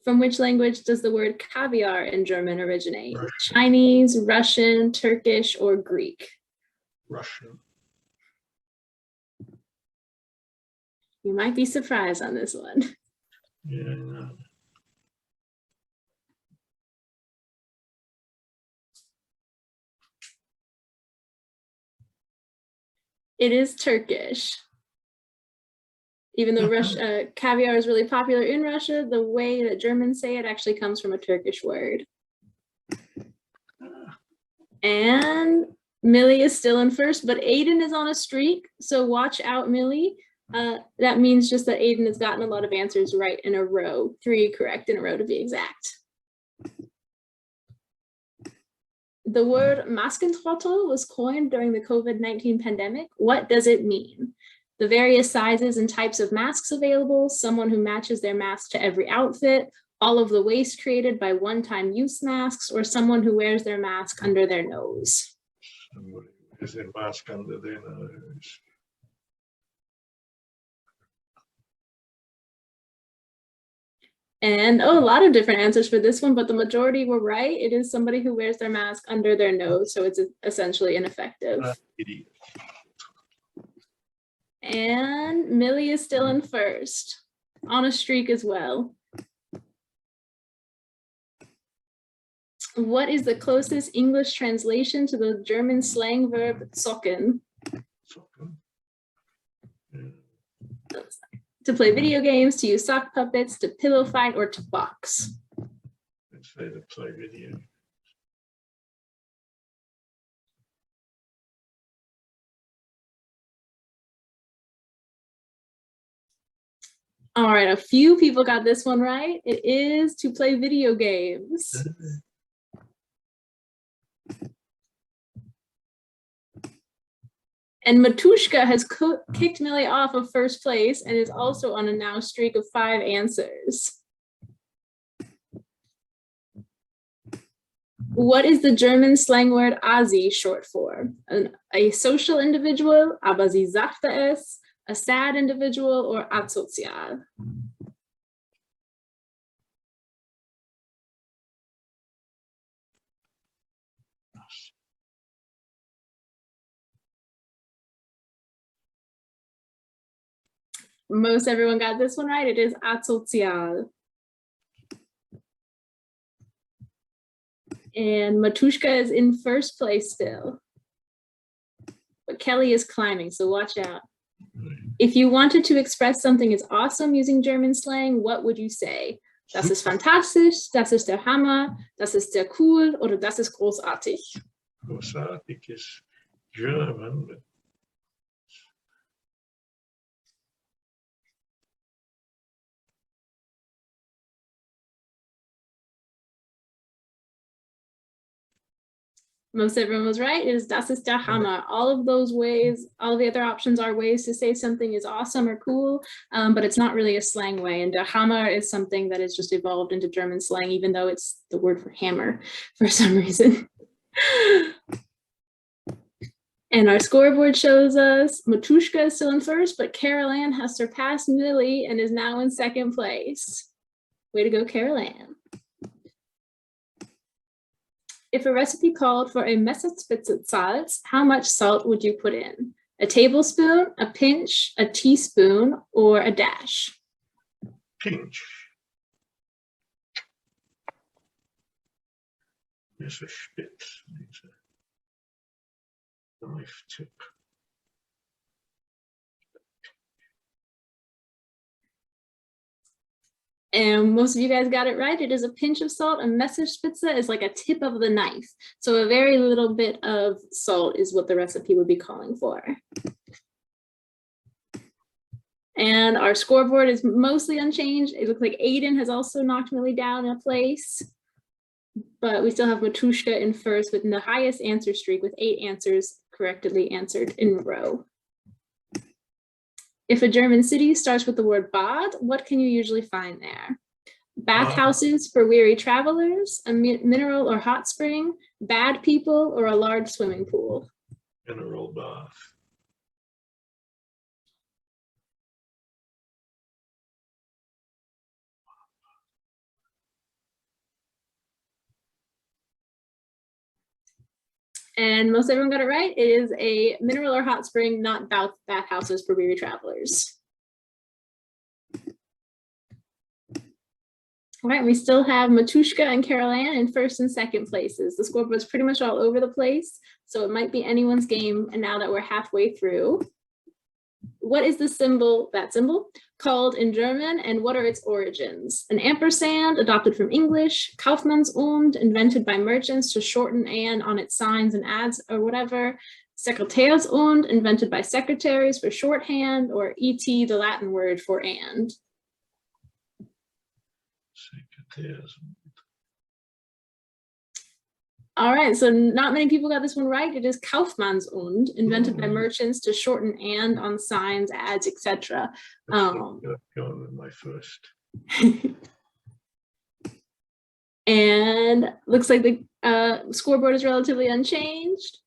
From which language does the word caviar in German originate? Russian. Chinese, Russian, Turkish, or Greek? Russian. You might be surprised on this one. Yeah, I know. It is Turkish. Even though caviar is really popular in Russia, the way that Germans say it actually comes from a Turkish word. And Millie is still in first, but Aiden is on a streak, so watch out, Millie. That means just that Aiden has gotten a lot of answers right in a row, 3 correct in a row to be exact. The word Maskentrottel was coined during the COVID-19 pandemic. What does it mean? The various sizes and types of masks available, someone who matches their mask to every outfit, all of the waste created by one-time use masks, or someone who wears their mask under their nose. Somebody has their mask under their nose. And a lot of different answers for this one, but the majority were right. It is somebody who wears their mask under their nose, so it's essentially ineffective. Idiot. And Millie is still in first, on a streak as well. What is the closest English translation to the German slang verb zocken? Yeah. To play video games, to use sock puppets, to pillow fight, or to box? Let's say to play video. All right, a few people got this one right. It is to play video games. And Matushka has kicked Millie off of first place and is also on a now streak of 5 answers. What is the German slang word Asi short for? A social individual, aber sie sagte es, a sad individual, or asozial? Most everyone got this one right. It is asozial. And Matushka is in first place still. But Kelly is climbing, so watch out. If you wanted to express something as awesome using German slang, what would you say? Das ist fantastisch, das ist der Hammer, das ist sehr cool, oder das ist großartig? Großartig is German, but Most everyone was right. It is das ist der Hammer. All of those ways, all the other options are ways to say something is awesome or cool, but it's not really a slang way. And der Hammer is something that has just evolved into German slang, even though it's the word for hammer for some reason. And our scoreboard shows us Matushka is still in first, but Carol Ann has surpassed Millie and is now in second place. Way to go, Carol Ann. If a recipe called for a Messerspitze Salz, how much salt would you put in? A tablespoon, a pinch, a teaspoon, or a dash? Pinch. Messerspitze. Knife tip. And most of you guys got it right. It is a pinch of salt. A Messerspitze is like a tip of the knife. So a very little bit of salt is what the recipe would be calling for. And our scoreboard is mostly unchanged. It looks like Aiden has also knocked Millie down a place. But we still have Matushka in first with the highest answer streak with 8 answers correctly answered in a row. If a German city starts with the word Bad, what can you usually find there? Bathhouses for weary travelers, a mineral or hot spring, bad people, or a large swimming pool? Mineral bath. And most everyone got it right. It is a mineral or hot spring, not bathhouses for weary travelers. All right, we still have Matushka and Carol Ann in first and second places. The scoreboard is pretty much all over the place, so it might be anyone's game. And now that we're halfway through, what is the symbol, that symbol, called in German, and what are its origins? An ampersand, adopted from English, Kaufmanns-und, invented by merchants to shorten "and" on its signs and ads or whatever, Sekretärs-und, invented by secretaries for shorthand, or et, the Latin word for "and." Sekretärs. All right, so not many people got this one right. It is Kaufmanns-und, invented by merchants to shorten "and" on signs, ads, etc. Going with my first. And looks like the scoreboard is relatively unchanged.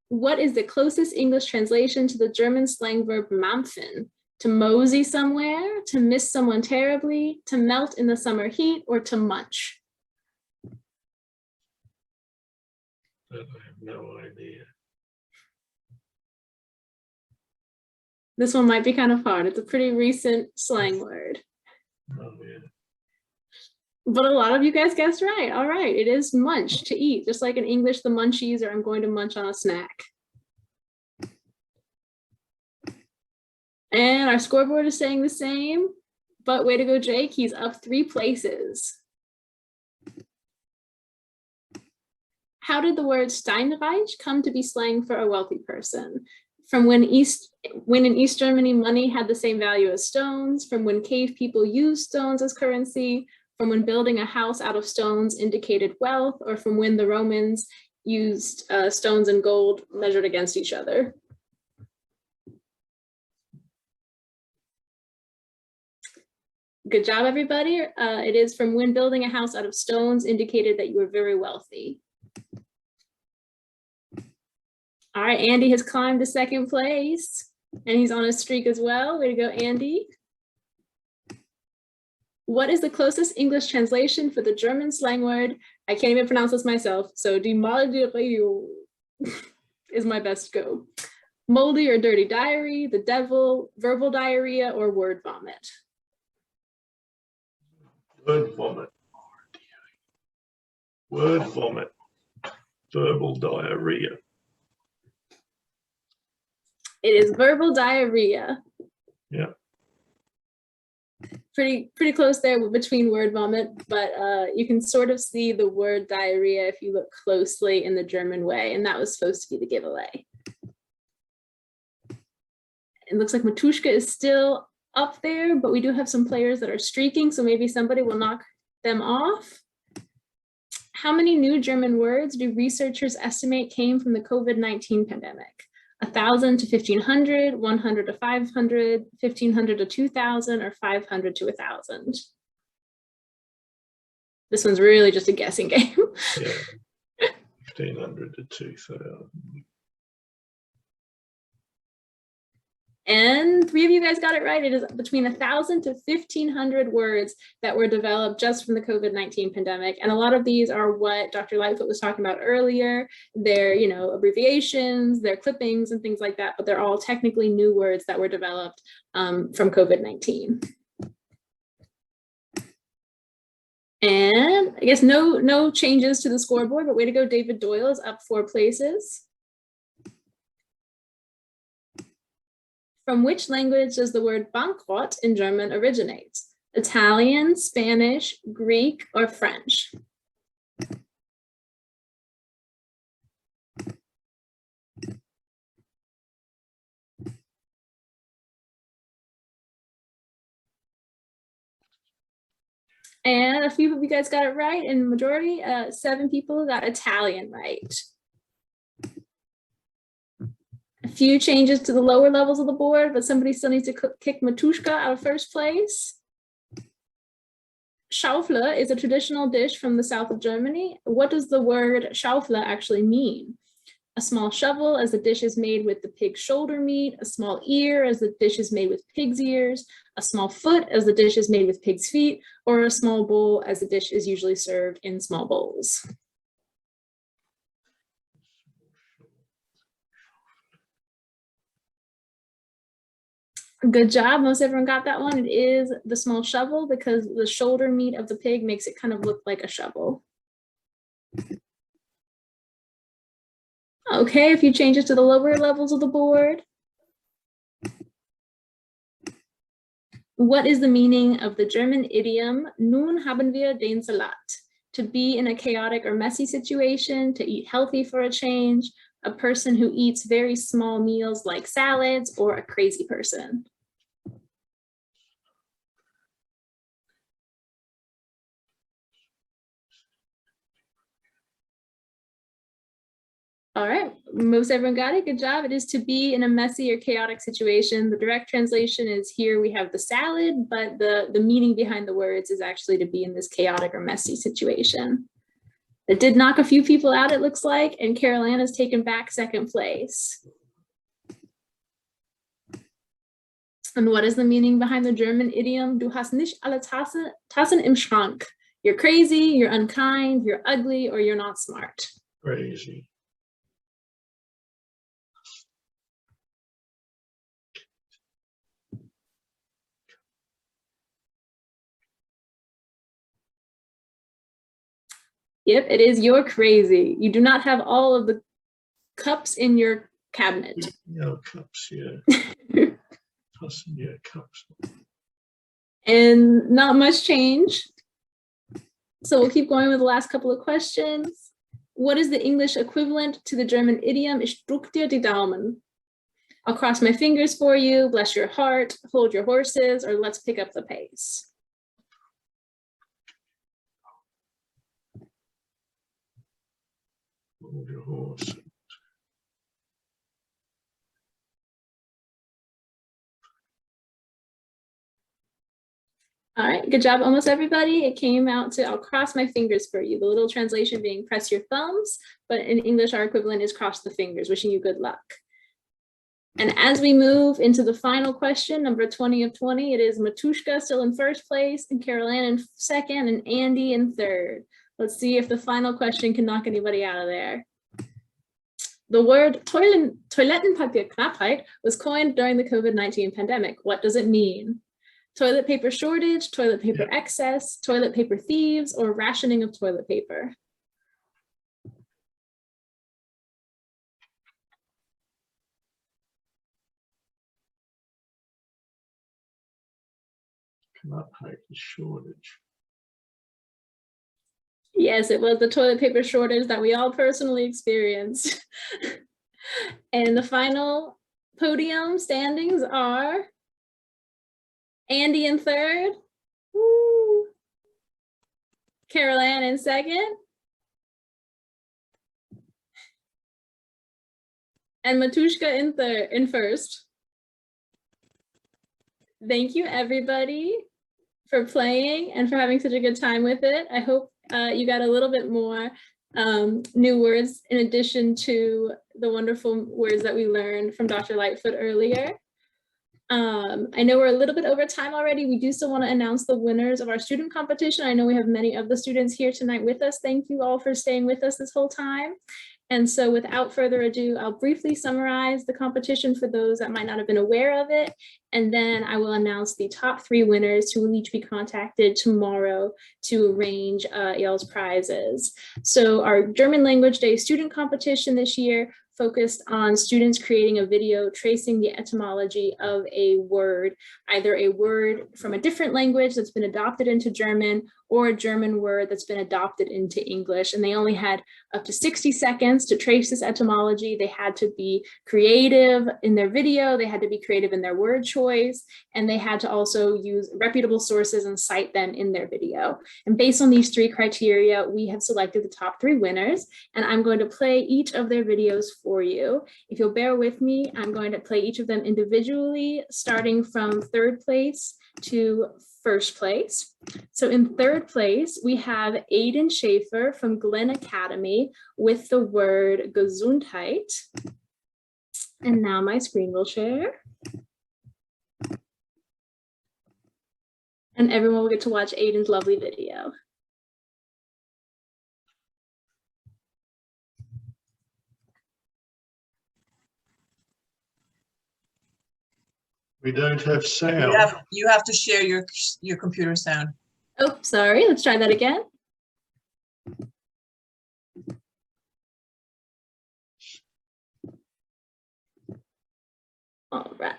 What is the closest English translation to the German slang verb mampfen? To mosey somewhere, to miss someone terribly, to melt in the summer heat, or to munch? That I have no idea. This one might be kind of hard. It's a pretty recent slang word. Oh, yeah. But a lot of you guys guessed right. All right, it is munch, to eat. Just like in English, the munchies, or I'm going to munch on a snack. And our scoreboard is saying the same, but way to go, Jake. He's up 3 places. How did the word Steinreich come to be slang for a wealthy person? From when in East Germany, money had the same value as stones, from when cave people used stones as currency, from when building a house out of stones indicated wealth, or from when the Romans used stones and gold measured against each other. Good job, everybody. It is from when building a house out of stones indicated that you were very wealthy. All right, Andy has climbed to second place, and he's on a streak as well. Way to go, Andy. What is the closest English translation for the German slang word? I can't even pronounce this myself, so die Maldirio is my best go. Moldy or dirty diary, the devil, verbal diarrhea, or word vomit? Word vomit. Word vomit. Verbal diarrhea. It is verbal diarrhea. Yeah. Pretty close there between word vomit, but you can sort of see the word diarrhea if you look closely in the German way, and that was supposed to be the giveaway. It looks like Matushka is still up there, but we do have some players that are streaking, so maybe somebody will knock them off. How many new German words do researchers estimate came from the COVID-19 pandemic? 1,000 to 1,500, 100 to 500, 1,500 to 2,000, or 500 to 1,000? This one's really just a guessing game. Yeah, 1,500 to 2,000. And 3 of you guys got it right. It is between 1,000 to 1,500 words that were developed just from the COVID-19 pandemic. And a lot of these are what Dr. Lightfoot was talking about earlier. They're, you know, abbreviations, they're clippings and things like that, but they're all technically new words that were developed from COVID-19. And I guess no changes to the scoreboard, but way to go, David Doyle is up 4 places. From which language does the word bankrott in German originate? Italian, Spanish, Greek, or French? And a few of you guys got it right, and majority, 7 people got Italian right. A few changes to the lower levels of the board, but somebody still needs to kick Matushka out of first place. Schaufle is a traditional dish from the south of Germany. What does the word Schaufle actually mean? A small shovel as the dish is made with the pig's shoulder meat, a small ear as the dish is made with pig's ears, a small foot as the dish is made with pig's feet, or a small bowl as the dish is usually served in small bowls. Good job, most everyone got that one. It is the small shovel because the shoulder meat of the pig makes it kind of look like a shovel. Okay, a few changes to the lower levels of the board. What is the meaning of the German idiom, nun haben wir den Salat? To be in a chaotic or messy situation, to eat healthy for a change, a person who eats very small meals like salads, or a crazy person? All right, most everyone got it, good job. It is to be in a messy or chaotic situation. The direct translation is here we have the salad, but the meaning behind the words is actually to be in this chaotic or messy situation. It did knock a few people out, it looks like, and Carol Ann has taken back second place. And what is the meaning behind the German idiom, du hast nicht alle Tassen im Schrank? You're crazy, you're unkind, you're ugly, or you're not smart. Crazy. Yep, it is you're crazy. You do not have all of the cups in your cabinet. No cups, yeah. Yeah, cups. And not much change. So we'll keep going with the last couple of questions. What is the English equivalent to the German idiom, ich drück dir die Daumen? I'll cross my fingers for you, bless your heart, hold your horses, or let's pick up the pace. Hold your horse. All right, good job, almost everybody. It came out to, I'll cross my fingers for you. The little translation being press your thumbs, but in English, our equivalent is cross the fingers, wishing you good luck. And as we move into the final question, number 20 of 20, it is Matushka still in first place, and Carol Ann in second, and Andy in third. Let's see if the final question can knock anybody out of there. The word Toilettenpapierknappheit was coined during the COVID-19 pandemic. What does it mean? Toilet paper shortage, toilet paper excess, toilet paper thieves, or rationing of toilet paper? Knappheit, shortage. Yes, it was the toilet paper shortage that we all personally experienced. And the final podium standings are Andy in third, Carol Ann in second, And Matushka in first. Thank you, everybody, for playing and for having such a good time with it. I hope you got a little bit more new words in addition to the wonderful words that we learned from Dr. Lightfoot earlier. I know we're a little bit over time already. We do still want to announce the winners of our student competition. I know we have many of the students here tonight with us. Thank you all for staying with us this whole time. And so without further ado, I'll briefly summarize the competition for those that might not have been aware of it. And then I will announce the top 3 winners who will each be contacted tomorrow to arrange y'all's prizes. So our German Language Day student competition this year focused on students creating a video tracing the etymology of a word, either a word from a different language that's been adopted into German or a German word that's been adopted into English. And they only had up to 60 seconds to trace this etymology. They had to be creative in their video, they had to be creative in their word choice, and they had to also use reputable sources and cite them in their video. And based on these 3 criteria, we have selected the top 3 winners, and I'm going to play each of their videos for you. If you'll bear with me, I'm going to play each of them individually, starting from 3rd place to 1st place. So in 3rd place, we have Aiden Schaefer from Glenn Academy with the word Gesundheit. And now my screen will share. And everyone will get to watch Aiden's lovely video. We don't have sound. You have to share your computer sound. Oh, sorry. Let's try that again. All right.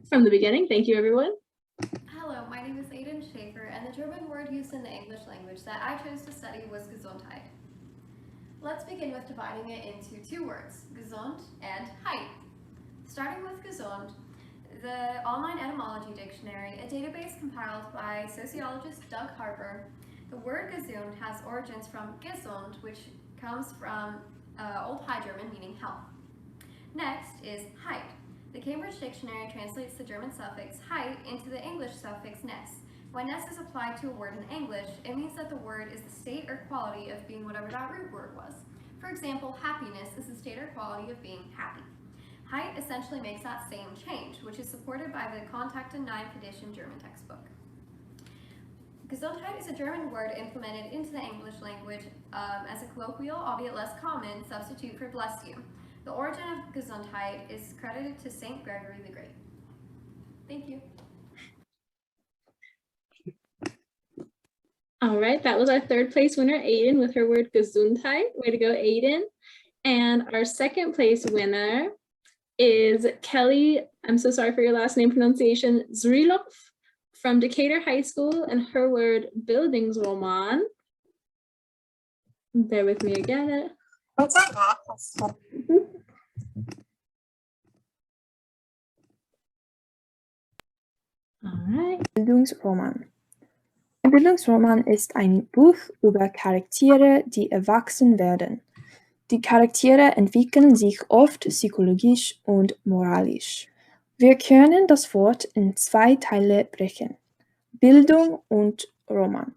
From the beginning, thank you, everyone. Hello, my name is Aiden Schaefer, and the German word used in the English language that I chose to study was Gesundheit. Let's begin with dividing it into 2 words, gesund and heit. Starting with gesund, the online etymology dictionary, a database compiled by sociologist Doug Harper, the word gesund has origins from gesund, which comes from Old High German meaning health. Next is heit. The Cambridge Dictionary translates the German suffix heit into the English suffix ness. When ness is applied to a word in English, it means that the word is the state or quality of being whatever that root word was. For example, happiness is the state or quality of being happy. Heit essentially makes that same change, which is supported by the Kontakte 9th edition German textbook. Gesundheit is a German word implemented into the English language as a colloquial, albeit less common, substitute for bless you. The origin of Gesundheit is credited to Saint Gregory the Great. Thank you. All right, that was our 3rd place winner, Aiden, with her word Gesundheit. Way to go, Aiden. And our 2nd place winner is Kelly, I'm so sorry for your last name pronunciation, Zrilov from Decatur High School, and her word Bildungsroman. Bear with me again. All right. Bildungsroman. Ein Bildungsroman ist ein Buch über Charaktere, die erwachsen werden. Die Charaktere entwickeln sich oft psychologisch und moralisch. Wir können das Wort in 2 Teile brechen: Bildung und Roman.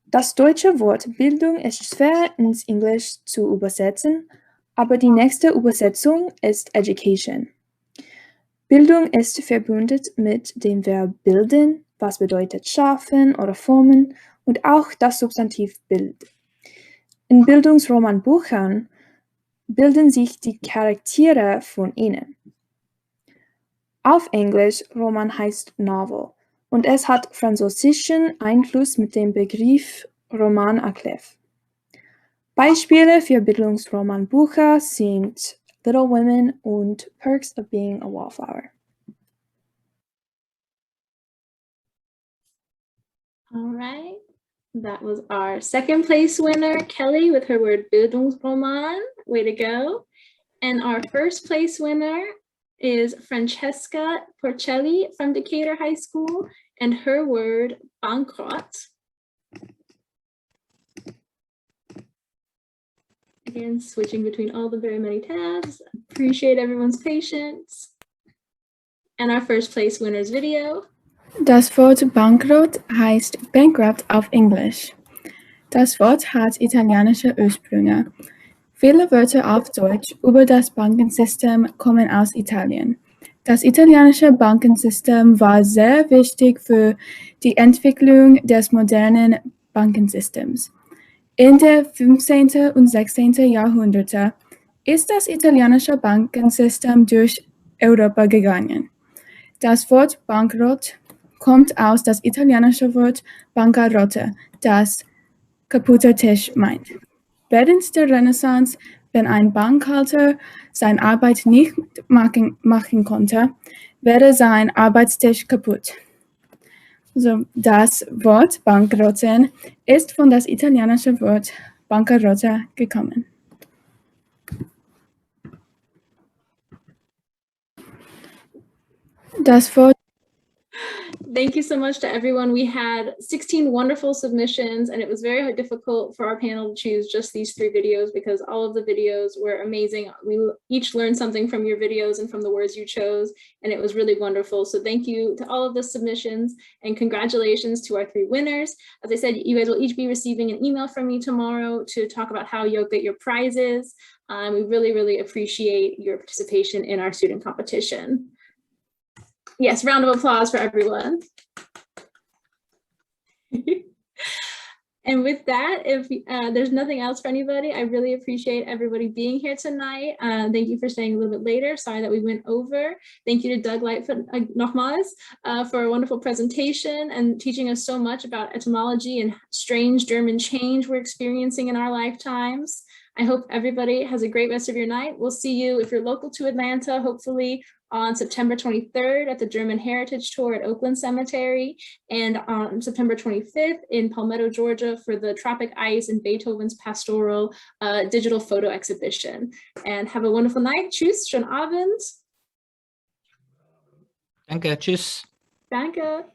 Das deutsche Wort Bildung ist schwer ins Englisch zu übersetzen, aber die nächste Übersetzung ist Education. Bildung ist verbunden mit dem Verb bilden, was bedeutet schaffen oder formen, und auch das Substantiv Bild. In Bildungsromanbüchern bilden sich die Charaktere von ihnen. Auf Englisch Roman heißt Novel und es hat französischen Einfluss mit dem Begriff Roman à clef. Beispiele für Bildungsromanbücher sind Little Women und Perks of Being a Wallflower. All right. That was our 2nd place winner, Kelly, with her word Bildungsroman. Way to go. And our 1st place winner is Francesca Porcelli from Decatur High School, and her word bankrott. Again, switching between all the very many tabs. Appreciate everyone's patience. And our first place winners video. Das Wort Bankrott heißt bankrupt auf Englisch. Das Wort hat italienische Ursprünge. Viele Wörter auf Deutsch über das Bankensystem kommen aus Italien. Das italienische Bankensystem war sehr wichtig für die Entwicklung des modernen Bankensystems. In der 15. und 16. Jahrhunderte ist das italienische Bankensystem durch Europa gegangen. Das Wort Bankrott kommt aus das italienische Wort Bancarotte, das kaputter Tisch meint. Während der Renaissance, wenn ein Bankhalter seine Arbeit nicht machen konnte, wäre sein Arbeitstisch kaputt. So, das Wort Bankrotten ist von das italienische Wort Bancarotte gekommen. Das Wort. Thank you so much to everyone. We had 16 wonderful submissions, and it was very difficult for our panel to choose just these 3 videos because all of the videos were amazing. We each learned something from your videos and from the words you chose, and it was really wonderful. So thank you to all of the submissions, and congratulations to our 3 winners. As I said, you guys will each be receiving an email from me tomorrow to talk about how you'll get your prizes. We really, really appreciate your participation in our student competition. Yes, round of applause for everyone. And with that, if there's nothing else for anybody, I really appreciate everybody being here tonight. Thank you for staying a little bit later. Sorry that we went over. Thank you to Doug Lightfoot nochmals for a wonderful presentation and teaching us so much about etymology and strange German change we're experiencing in our lifetimes. I hope everybody has a great rest of your night. We'll see you, if you're local to Atlanta, hopefully on September 23rd at the German Heritage Tour at Oakland Cemetery, and on September 25th in Palmetto, Georgia for the Tropic Ice and Beethoven's Pastoral digital photo exhibition. And have a wonderful night. Tschüss, schönen Abend. Danke, tschüss. Danke.